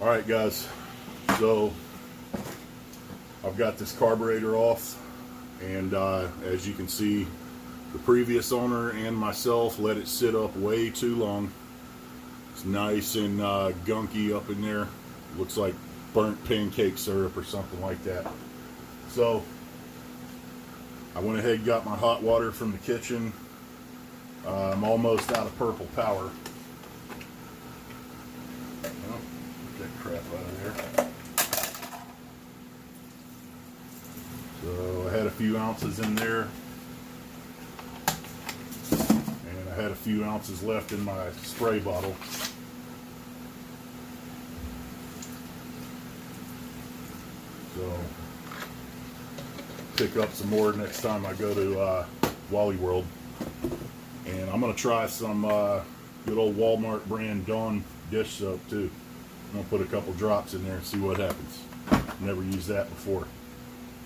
Alright guys, so I've got this carburetor off, and as you can see, the previous owner and myself let it sit up way too long. It's nice and gunky up in there. Looks like burnt pancake syrup or something like that. So I went ahead and got my hot water from the kitchen. I'm almost out of purple power. Well, get that crap out of there. So I had a few ounces in there, and I had a few ounces left in my spray bottle. So pick up some more next time I go to Wally World. And I'm going to try some good old Walmart brand Dawn dish soap too. I'm going to put a couple drops in there and see what happens. Never used that before.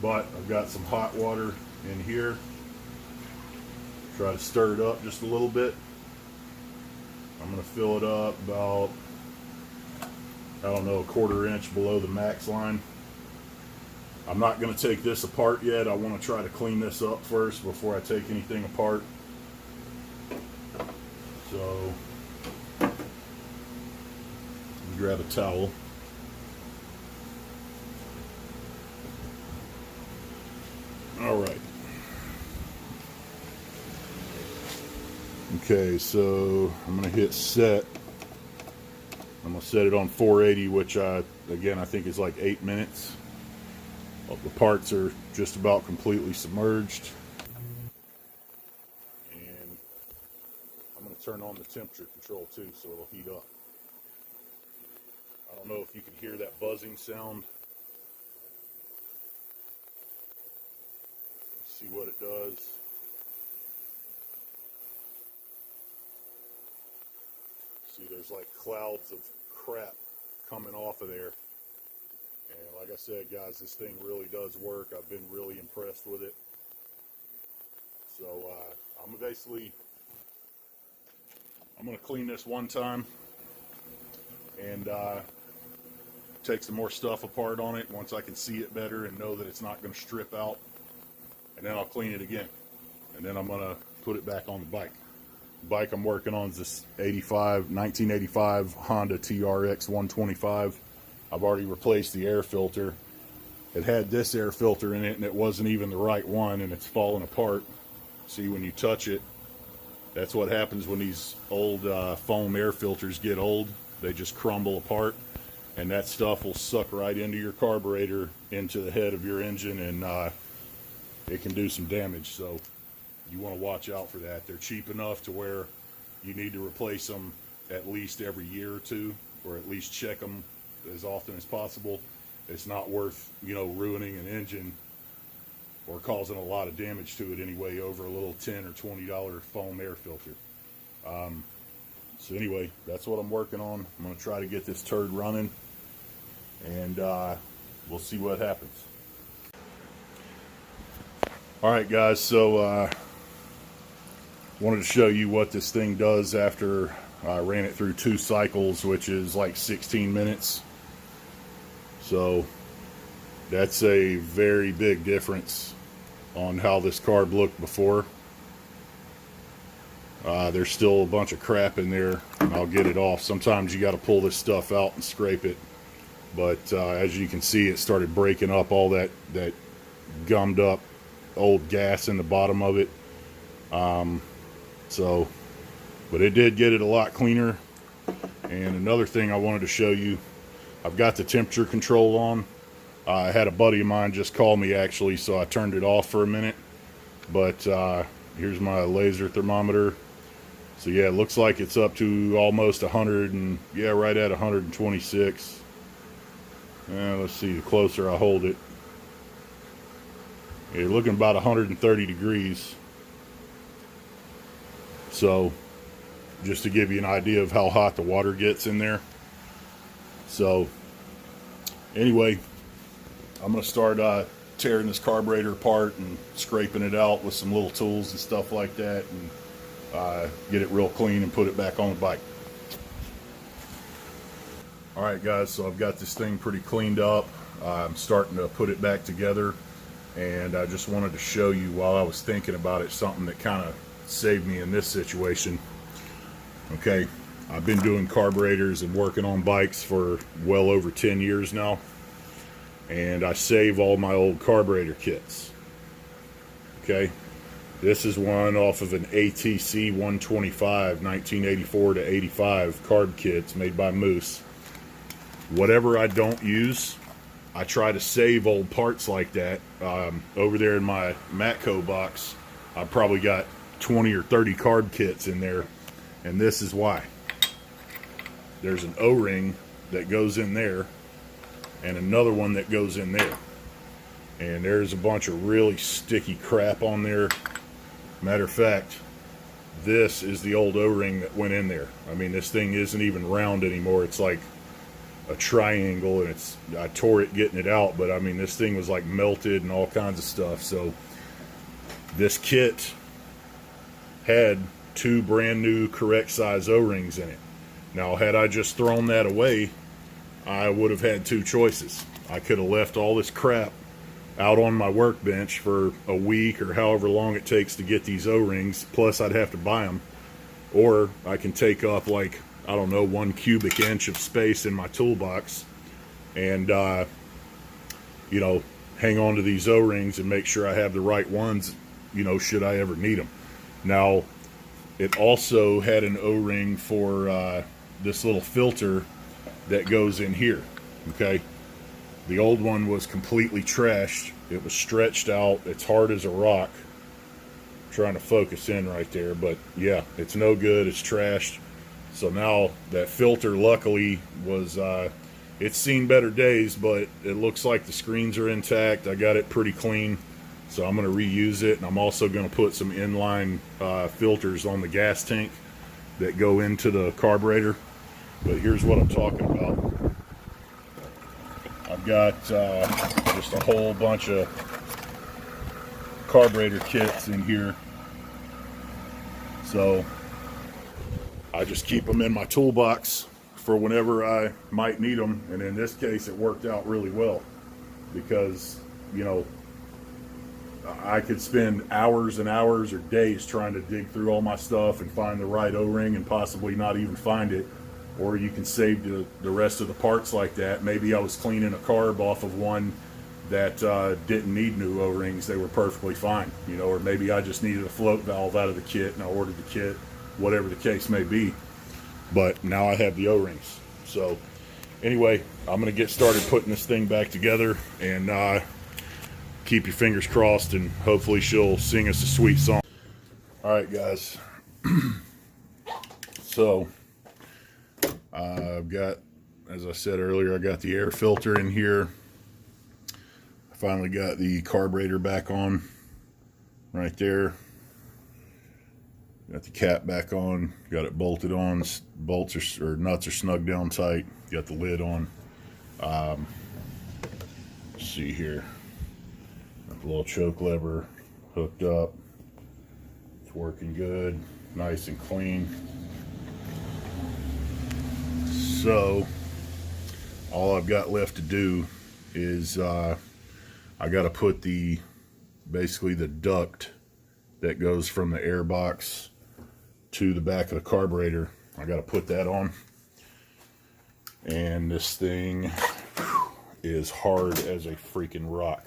But I've got some hot water in here. Try to stir it up just a little bit. I'm going to fill it up about, I don't know, a quarter inch below the max line. I'm not going to take this apart yet. I want to try to clean this up first before I take anything apart. So, let me grab a towel. All right. Okay, so I'm going to hit set. I'm going to set it on 480, which again, I think is like 8 minutes. Well, the parts are just about completely submerged. And I'm going to turn on the temperature control too, so it'll heat up. I don't know if you can hear that buzzing sound. Let's see what it does. See, there's like clouds of crap coming off of there. And like I said, guys, this thing really does work. I've been really impressed with it. So I'm going to clean this one time and take some more stuff apart on it once I can see it better and know that it's not going to strip out. And then I'll clean it again. And then I'm going to put it back on the bike. The bike I'm working on is this 1985 Honda TRX125. I've already replaced the air filter. It had this air filter in it, and it wasn't even the right one, and it's falling apart. See, when you touch it, that's what happens when these old foam air filters get old. They just crumble apart, and that stuff will suck right into your carburetor, into the head of your engine, and it can do some damage. So you want to watch out for that. They're cheap enough to where you need to replace them at least every year or two, or at least check them as often as possible. It's not worth, ruining an engine or causing a lot of damage to it anyway over a little $10 or $20 foam air filter. So anyway, that's what I'm working on. I'm going to try to get this turd running, and we'll see what happens. All right, guys, so wanted to show you what this thing does after I ran it through 2 cycles, which is like 16 minutes. So that's a very big difference on how this carb looked before. There's still a bunch of crap in there, and I'll get it off. Sometimes you got to pull this stuff out and scrape it. But as you can see, it started breaking up all that gummed up old gas in the bottom of it. But it did get it a lot cleaner. And another thing I wanted to show you, I've got the temperature control on. I had a buddy of mine just call me actually, so I turned it off for a minute. But here's my laser thermometer. So yeah, it looks like it's up to almost 100, and yeah, right at 126. Let's see, the closer I hold it. Yeah, you're looking about 130 degrees. So just to give you an idea of how hot the water gets in there. So anyway, I'm going to start tearing this carburetor apart and scraping it out with some little tools and stuff like that, and get it real clean and put it back on the bike. Alright guys, so I've got this thing pretty cleaned up. I'm starting to put it back together, and I just wanted to show you while I was thinking about it something that kind of saved me in this situation. Okay, I've been doing carburetors and working on bikes for well over 10 years now, and I save all my old carburetor kits. Okay, this is one off of an TRX125 1984 to 85 carb kits made by Moose. Whatever I don't use, I try to save old parts like that. Over there in my Matco box, I've probably got 20 or 30 carb kits in there, and this is why. There's an O-ring that goes in there and another one that goes in there, and there's a bunch of really sticky crap on there. Matter of fact, this is the old O-ring that went in there. I mean, this thing isn't even round anymore. It's like a triangle, and I tore it getting it out, but I mean, this thing was like melted and all kinds of stuff. So this kit had 2 brand new correct size O-rings in it. Now, had I just thrown that away, I would have had 2 choices. I could have left all this crap out on my workbench for a week or however long it takes to get these O-rings, plus I'd have to buy them. Or I can take up, like, I don't know, 1 cubic inch of space in my toolbox and, you know, hang on to these O-rings and make sure I have the right ones, you know, should I ever need them. Now, it also had an O-ring for this little filter that goes in here, okay? The old one was completely trashed. It was stretched out. It's hard as a rock. I'm trying to focus in right there, but yeah, it's no good. It's trashed. So now that filter, luckily, was, it's seen better days, but it looks like the screens are intact. I got it pretty clean, so I'm going to reuse it. And I'm also going to put some inline filters on the gas tank that go into the carburetor. But here's what I'm talking about. I've got just a whole bunch of carburetor kits in here. So I just keep them in my toolbox for whenever I might need them. And in this case, it worked out really well because, you know, I could spend hours and hours or days trying to dig through all my stuff and find the right O-ring and possibly not even find it. Or you can save the rest of the parts like that. Maybe I was cleaning a carb off of one that didn't need new O-rings. They were perfectly fine, you know, or maybe I just needed a float valve out of the kit and I ordered the kit, whatever the case may be. But now I have the O-rings. So anyway, I'm going to get started putting this thing back together, and keep your fingers crossed, and hopefully she'll sing us a sweet song. All right, guys. So I've got, as I said earlier, I got the air filter in here. I finally got the carburetor back on right there. Got the cap back on, got it bolted on, bolts or nuts are snug down tight, got the lid on. Let's see here, got the little choke lever hooked up, it's working good, nice and clean. So all I've got left to do is I got to put basically the duct that goes from the air box to the back of the carburetor. I got to put that on, and this thing is hard as a freaking rock,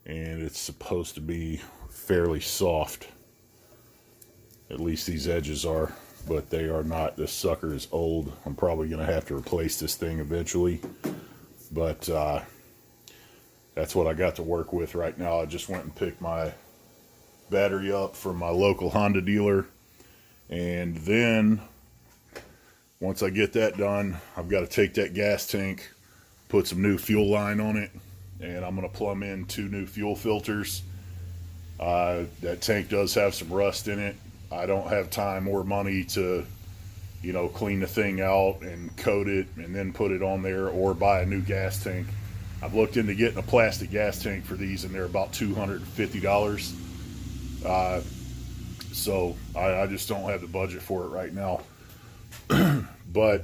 and it's supposed to be fairly soft. At least these edges are, but they are not. This sucker is old. I'm probably gonna have to replace this thing eventually, but that's what I got to work with right now. I just went and picked my battery up from my local Honda dealer, and then once I get that done, I've got to take that gas tank, put some new fuel line on it, and I'm going to plumb in 2 new fuel filters. That tank does have some rust in it. I don't have time or money to, you know, clean the thing out and coat it and then put it on there, or buy a new gas tank. I've looked into getting a plastic gas tank for these, and they're about $250. So I just don't have the budget for it right now. But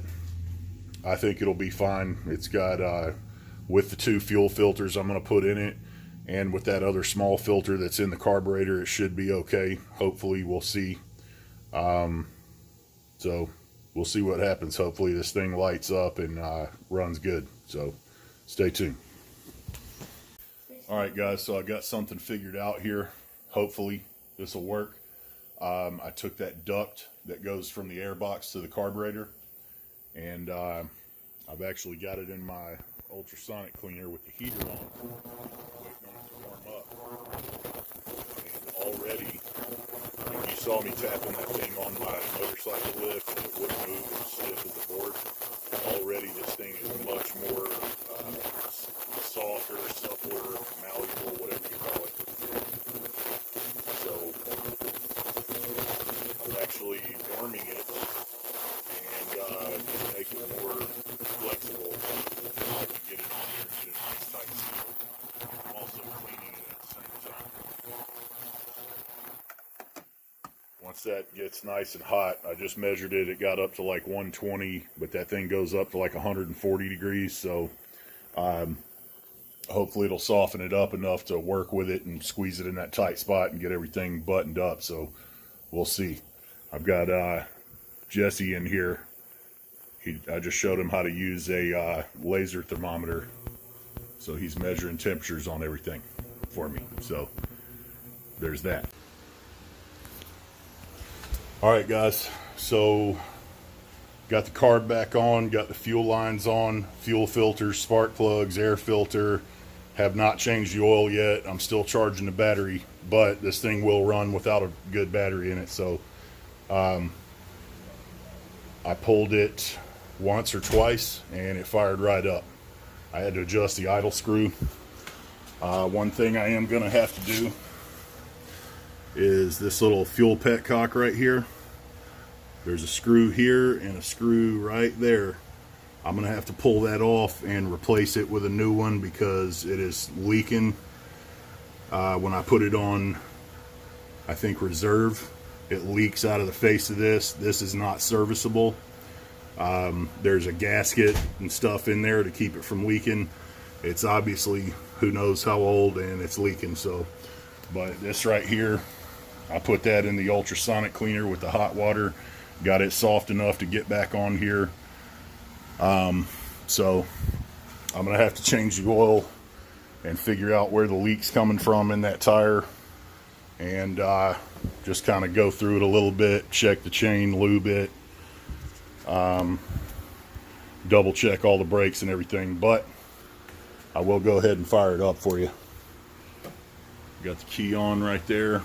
I think it'll be fine. It's got with the 2 fuel filters I'm going to put in it, and with that other small filter that's in the carburetor, it should be okay. Hopefully, we'll see. So we'll see what happens. Hopefully this thing lights up and runs good. So stay tuned. All right, guys, so I got something figured out here. Hopefully this will work. I took that duct that goes from the air box to the carburetor, and I've actually got it in my ultrasonic cleaner with the heater on, waiting on it to warm up. And already, if you saw me tapping that thing on my motorcycle lift and it wouldn't move, it was stiff as a board. Already this thing is much more softer, suppler, malleable, whatever you call it. So I'm actually warming it and making it more flexible so I can get it on there and get a nice tight seal. I'm also cleaning it at the same time. Once that gets nice and hot, I just measured it. It got up to like 120, but that thing goes up to like 140 degrees. So hopefully it'll soften it up enough to work with it and squeeze it in that tight spot and get everything buttoned up. So we'll see. I've got Jesse in here. I just showed him how to use a laser thermometer. So he's measuring temperatures on everything for me. So there's that. All right, guys, so got the carb back on, got the fuel lines on, fuel filters, spark plugs, air filter. Have not changed the oil yet. I'm still charging the battery, but this thing will run without a good battery in it. So I pulled it once or twice and it fired right up. I had to adjust the idle screw. One thing I am gonna have to do is this little fuel petcock right here. There's a screw here and a screw right there. I'm gonna have to pull that off and replace it with a new one because it is leaking. When I put it on, I think reserve, it leaks out of the face of this. This is not serviceable. There's a gasket and stuff in there to keep it from leaking. It's obviously who knows how old and it's leaking. So, but this right here, I put that in the ultrasonic cleaner with the hot water, got it soft enough to get back on here. So I'm gonna have to change the oil and figure out where the leak's coming from in that tire, and just kind of go through it a little bit, check the chain, lube it, double check all the brakes and everything. But I will go ahead and fire it up for you. Got the key on right there.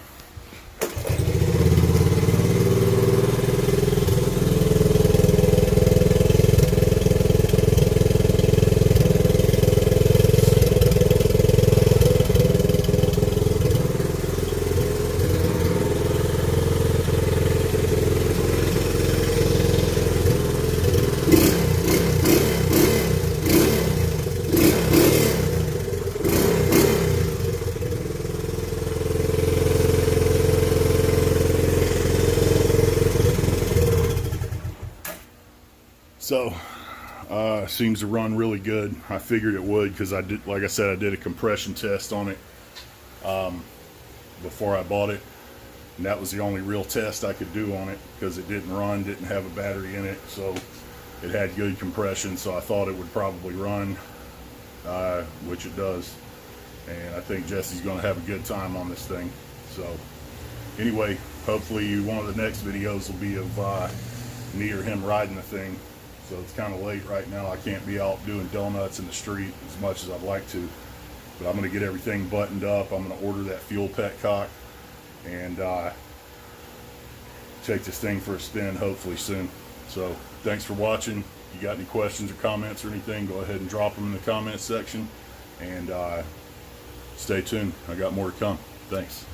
So seems to run really good. I figured it would because I did, like I said, I did a compression test on it before I bought it, and that was the only real test I could do on it because it didn't run, didn't have a battery in it, so it had good compression. So I thought it would probably run, which it does, and I think Jesse's going to have a good time on this thing. So anyway, hopefully one of the next videos will be of me or him riding the thing. So it's kind of late right now. I can't be out doing donuts in the street as much as I'd like to. But I'm going to get everything buttoned up. I'm going to order that fuel petcock and take this thing for a spin hopefully soon. So thanks for watching. If you got any questions or comments or anything, go ahead and drop them in the comments section. And stay tuned. I got more to come. Thanks.